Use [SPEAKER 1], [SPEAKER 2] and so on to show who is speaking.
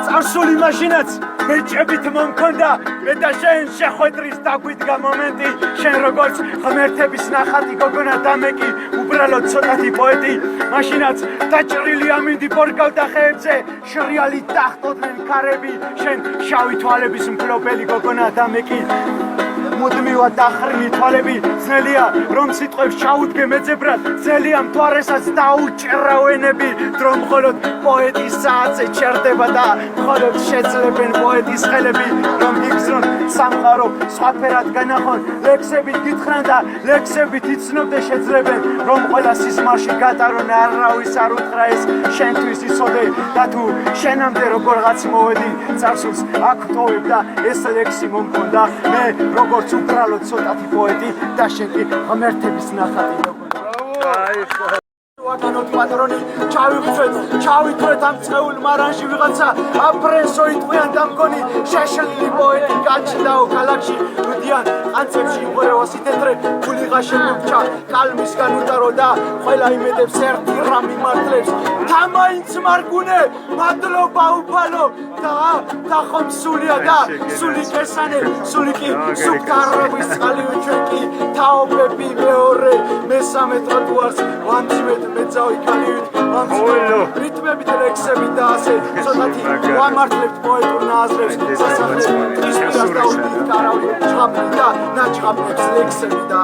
[SPEAKER 1] წარსული მაშინაც მეჭებით მომქონდა მე და შენ შეხვედრის დაგვიდგა მომენტი შენ როგორც ღმერთების ნახატი გოგონა დამეკი უბრალოდ ცოტათი პოეტი მაშინაც დაჭრილი ამინდი ბორგავდა ხეებზე შრიალი დახტოდნენ ქარები შენ შავი თვალების მფლობელი გოგონა დამეკი მუდმივად დახრილი თვალები ძნელია რომ სიტყვებს ჩაუდგე მეძებრად ძნელია მთვარესაც დაუჭერა ვენები დრო მხოლოდ პოეტის საათზე ჩერდება და მხოლოდ შეძლებენ პოეტის ხელები რომ იგზნონ სამყარო სხვაფერად განახონ ლექსებით გითხრან და ლექსებით იცნობდე შეძლებენ რომ ყველა სიზმარში გატარონ არავის არ უთხრა ეს შენთვის იცოდე და თუ შენამდე როგორღაც მოვედი წარსულს აქ ვტოვებ და ეს ლექსი მომქონდა მე როგორც უბრალოდ ცოტათი პოეტი და შენ კი ღმერთების ნახატი ვაგანოთ პატრონი ჩავიწვეთ ამ წეულ მარანში ვიღაცა აფრენსო იტყვიან და მგონი შეშლილი პოეტი გაჩნდაო ქალაქში რუდიან ყანწებში იღურევა სიტეთრე გულიღა შემოჩა კალმისგან უტარო და ყველა იმედებს ერთი რამ იმართლებს თამაინც მარგუნე მადლობა უფალო და ხომ სულია და სული კესანე სული კი სუქარების წყალი ჩვენ კი თაობები მეორე მესამე ტროტუარს ვამჩივეთ მეძავი კალივით რიტმებით ლექსები და ასე ცოტათი ვამართლებთ პოეტურ ნაზრებს სასახლე ტყისპირას დაუდგით კარავი ჭყაპი და ნაჭყაპებს ლექსები და